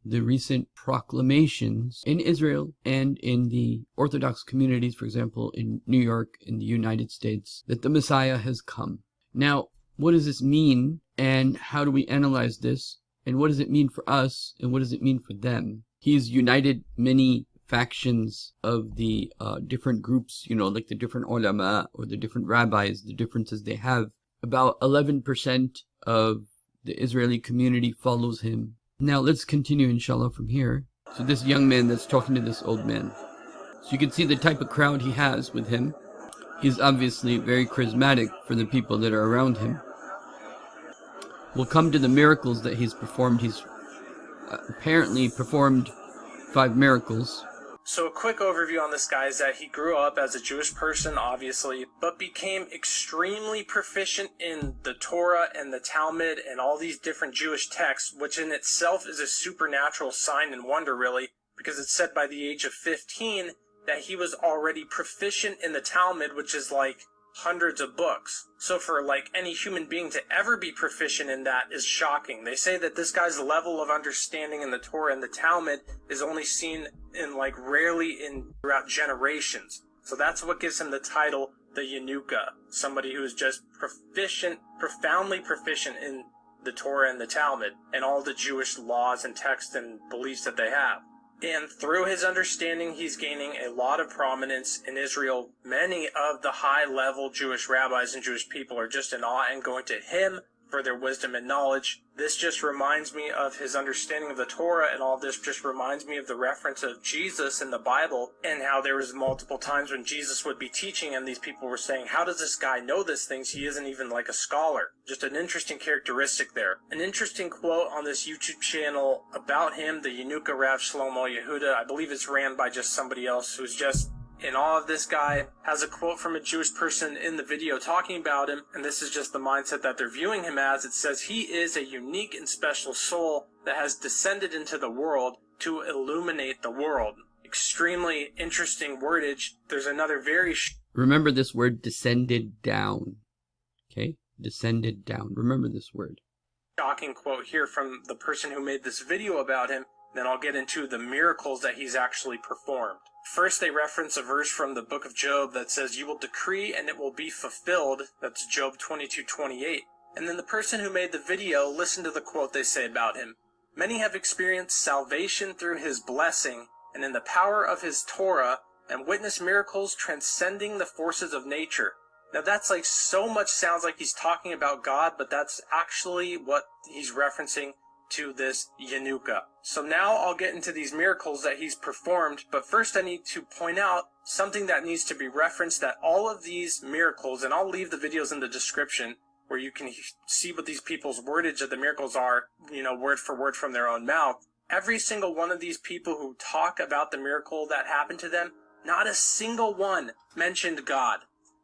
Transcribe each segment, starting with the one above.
the recent proclamations in Israel and in the Orthodox communities, for example, in New York, in the United States, that the Messiah has come. Now, what does this mean, and how do we analyze this, and what does it mean for us, and what does it mean for them? He's united many factions of the different groups, like the different ulama or the different rabbis, the differences they have. About 11% of the Israeli community follows him. Now let's continue, inshallah, from here. So this young man that's talking to this old man. So you can see the type of crowd he has with him. He's obviously very charismatic for the people that are around him. We'll come to the miracles that he's performed. He's apparently performed 5 miracles. So a quick overview on this guy is that he grew up as a Jewish person, obviously, but became extremely proficient in the Torah and the Talmud and all these different Jewish texts, which in itself is a supernatural sign and wonder, really, because it's said by the age of 15 that he was already proficient in the Talmud, which is like hundreds of books. So for like any human being to ever be proficient in that is shocking. They say that this guy's level of understanding in the Torah and the Talmud is only seen in like rarely in throughout generations. So that's what gives him the title the Yanuka, somebody who is just proficient, profoundly proficient in the Torah and the Talmud and all the Jewish laws and texts and beliefs that they have. And through his understanding, he's gaining a lot of prominence in Israel. Many of the high-level Jewish rabbis and Jewish people are just in awe and going to him for their wisdom and knowledge. This just reminds me of his understanding of the Torah, and all this just reminds me of the reference of Jesus in the Bible and how there was multiple times when Jesus would be teaching and these people were saying, how does this guy know these things? He isn't even like a scholar. Just an interesting characteristic there. An interesting quote on this YouTube channel about him, the Yanuka Rav Shlomo Yehuda. I believe it's ran by just somebody else who's just in awe of this guy, has a quote from a Jewish person in the video talking about him, and this is just the mindset that they're viewing him as. It says, he is a unique and special soul that has descended into the world to illuminate the world. Extremely interesting wordage. There's another very... Remember this word, descended down. Okay? Descended down. Remember this word. Shocking quote here from the person who made this video about him. Then I'll get into the miracles that he's actually performed. First, they reference a verse from the book of Job that says, you will decree and it will be fulfilled. That's Job 22:28. And then the person who made the video, listen to the quote they say about him. Many have experienced salvation through his blessing and in the power of his Torah and witnessed miracles transcending the forces of nature. Now that's like so much sounds like he's talking about God, but that's actually what he's referencing to this Yanuka. So now I'll get into these miracles that he's performed, but first I need to point out something that needs to be referenced, that all of these miracles, and I'll leave the videos in the description where you can see what these people's wordage of the miracles are, word for word from their own mouth. Every single one of these people who talk about the miracle that happened to them, not a single one mentioned God.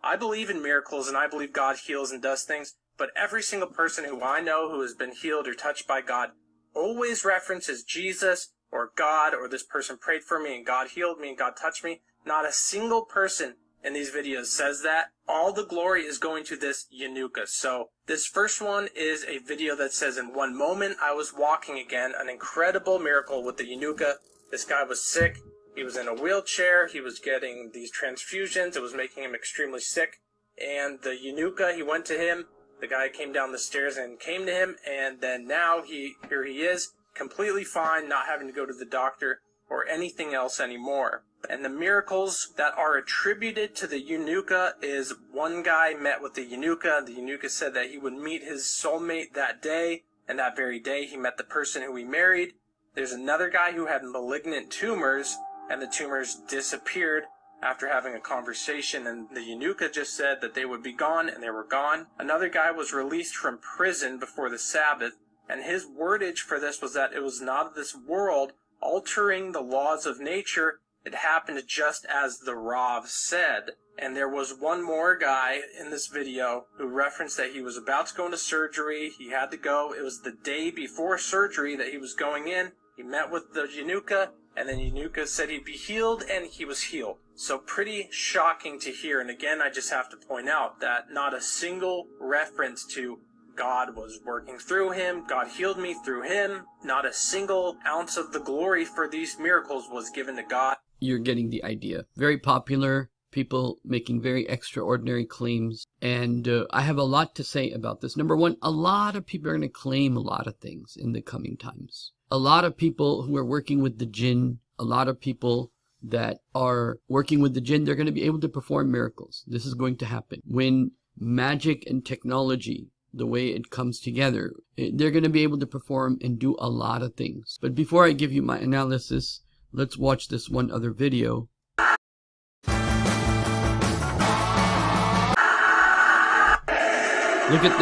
I believe in miracles and I believe God heals and does things, but every single person who I know who has been healed or touched by God always references Jesus or God, or this person prayed for me and God healed me and God touched me. Not a single person in these videos says that. All the glory is going to this Yanuka. So this first one is a video that says, in one moment I was walking again, an incredible miracle with the Yanuka. This guy was sick. He was in a wheelchair. He was getting these transfusions. It was making him extremely sick. And the Yanuka, he went to him. The guy came down the stairs and came to him, and then now here he is, completely fine, not having to go to the doctor or anything else anymore. And the miracles that are attributed to the Yanuka is one guy met with the Yanuka. The Yanuka said that he would meet his soulmate that day, and that very day he met the person who he married. There's another guy who had malignant tumors, and the tumors disappeared after having a conversation, and the Yanuka just said that they would be gone, and they were gone. Another guy was released from prison before the Sabbath, and his wordage for this was that it was not of this world, altering the laws of nature. It happened just as the Rav said. And there was one more guy in this video who referenced that he was about to go into surgery. He had to go. It was the day before surgery that he was going in. He met with the Yanuka, and then Yanuka said he'd be healed, and he was healed. So pretty shocking to hear. And again, I just have to point out that not a single reference to God was working through him. God healed me through him. Not a single ounce of the glory for these miracles was given to God. You're getting the idea. Very popular, people making very extraordinary claims. And I have a lot to say about this. Number one, a lot of people are going to claim a lot of things in the coming times. A lot of people who are working with the jinn, a lot of people that are working with the jinn, they're going to be able to perform miracles. This is going to happen. When magic and technology, the way it comes together, they're going to be able to perform and do a lot of things. But before I give you my analysis, let's watch this one other video. Look at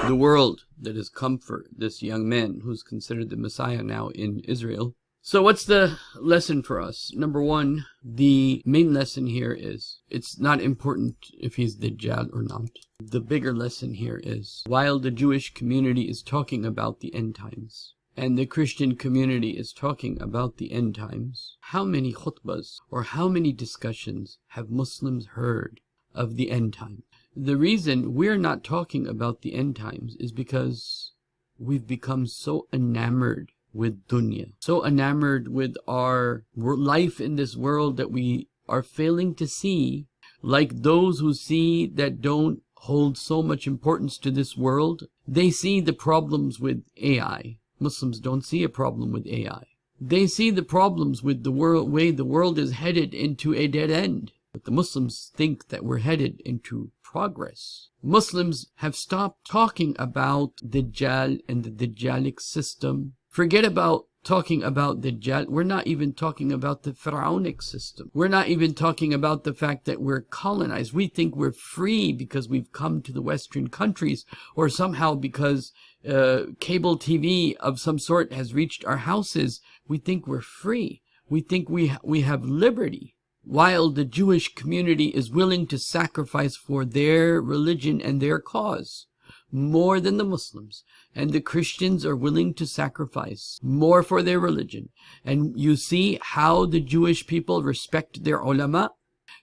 the world that has come for this young man who's considered the Messiah now in Israel. So what's the lesson for us? Number one, the main lesson here is it's not important if he's Dajjal or not. The bigger lesson here is while the Jewish community is talking about the end times and the Christian community is talking about the end times, how many khutbahs or how many discussions have Muslims heard of the end time? The reason we're not talking about the end times is because we've become so enamored with dunya, so enamored with our life in this world that we are failing to see, like those who see that don't hold so much importance to this world. They see the problems with AI. Muslims don't see a problem with AI. They see the problems with the way the world is headed into a dead end. But the Muslims think that we're headed into progress. Muslims have stopped talking about Dajjal and the Dajjalic system. Forget about talking about Dajjal. We're not even talking about the Pharaonic system. We're not even talking about the fact that we're colonized. We think we're free because we've come to the Western countries, or somehow because cable TV of some sort has reached our houses. We think we're free. We think we have liberty. While the Jewish community is willing to sacrifice for their religion and their cause more than the Muslims, and the Christians are willing to sacrifice more for their religion. And you see how the Jewish people respect their ulama.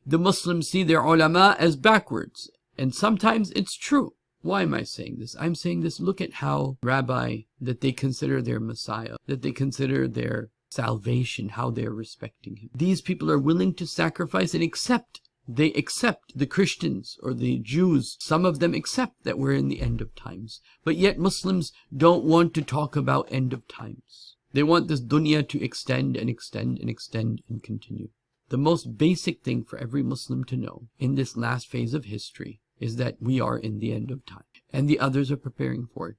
The Muslims see their ulama as backwards. And sometimes it's true. Why am I saying this? I'm saying this, look at how rabbi that they consider their Messiah, that they consider their salvation, how they're respecting him. These people are willing to sacrifice and accept. They accept the Christians or the Jews. Some of them accept that we're in the end of times. But yet Muslims don't want to talk about end of times. They want this dunya to extend and extend and extend and continue. The most basic thing for every Muslim to know in this last phase of history is that we are in the end of time. And the others are preparing for it.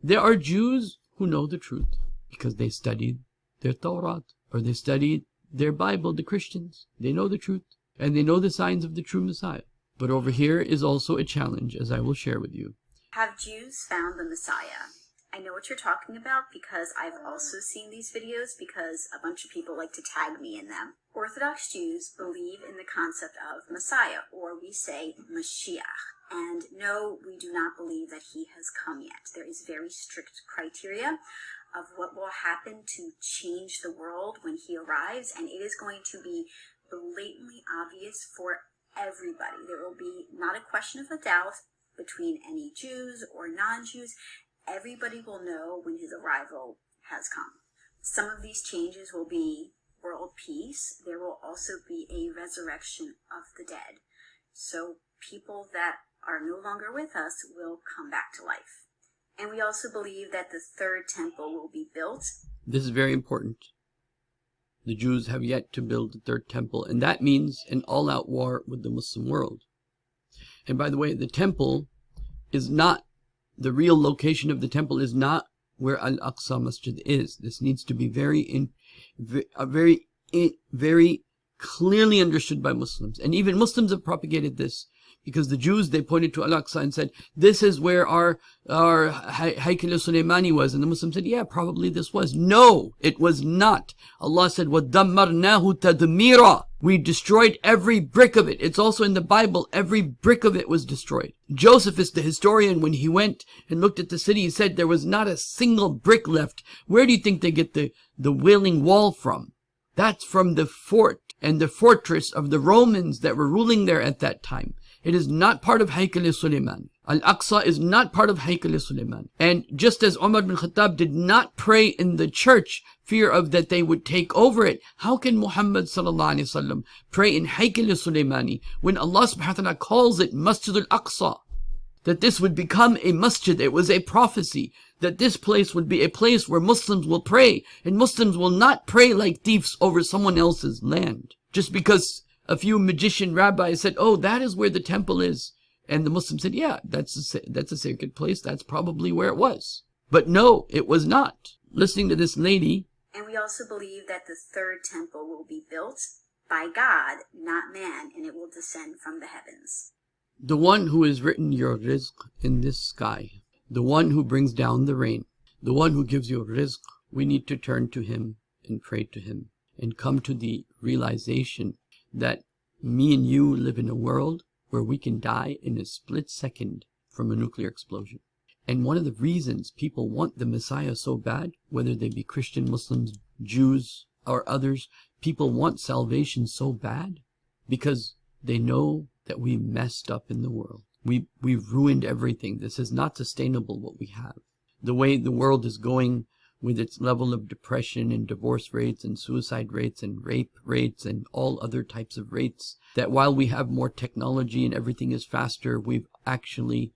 There are Jews who know the truth because they studied their Torah, or they studied their Bible, the Christians. They know the truth, and they know the signs of the true Messiah. But over here is also a challenge, as I will share with you. Have Jews found the Messiah? I know what you're talking about because I've also seen these videos because a bunch of people like to tag me in them. Orthodox Jews believe in the concept of Messiah, or we say Mashiach. And no, we do not believe that he has come yet. There is very strict criteria of what will happen to change the world when he arrives, and it is going to be blatantly obvious for everybody. There will be not a question of a doubt between any Jews or non-Jews. Everybody will know when his arrival has come. Some of these changes will be world peace. There will also be a resurrection of the dead. So people that are no longer with us will come back to life. And we also believe that the third temple will be built. This is very important. The Jews have yet to build the third temple, and that means an all-out war with the Muslim world. And by the way, the temple is not, the real location of the temple is not where Al-Aqsa Masjid is. This needs to be very clearly understood by Muslims. And even Muslims have propagated this. Because the Jews, they pointed to Al-Aqsa and said, this is where our Haykal Sulaymani was. And the Muslims said, yeah, probably this was. No, it was not. Allah said, وَدَمَّرْنَاهُ تَدْمِيرًا. We destroyed every brick of it. It's also in the Bible. Every brick of it was destroyed. Josephus, the historian, when he went and looked at the city, he said there was not a single brick left. Where do you think they get the Wailing Wall from? That's from the fort and the fortress of the Romans that were ruling there at that time. It is not part of Haykal Sulaymani. Al-Aqsa is not part of Haykal Suleiman. And just as Umar bin Khattab did not pray in the church, fear of that they would take over it, how can Muhammad sallallahu alaihi wasallam pray in Haykal Suleimani when Allah subhanahu wa ta'ala calls it Masjid al-Aqsa? That this would become a masjid. It was a prophecy that this place would be a place where Muslims will pray, and Muslims will not pray like thieves over someone else's land. Just because a few magician rabbis said, oh, that is where the temple is. And the Muslims said, yeah, that's a sacred place. That's probably where it was. But no, it was not. Listening to this lady. And we also believe that the third temple will be built by God, not man, and it will descend from the heavens. The one who has written your rizq in this sky, the one who brings down the rain, the one who gives you rizq, we need to turn to him and pray to him and come to the realization that me and you live in a world where we can die in a split second from a nuclear explosion. And one of the reasons people want the Messiah so bad, whether they be Christian, Muslims, Jews, or others, people want salvation so bad because they know that we messed up in the world. We've ruined everything. This is not sustainable what we have. The way the world is going with its level of depression and divorce rates and suicide rates and rape rates and all other types of rates, that while we have more technology and everything is faster, we've actually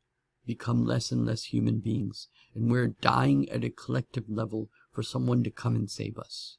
become less and less human beings. And we're dying at a collective level for someone to come and save us.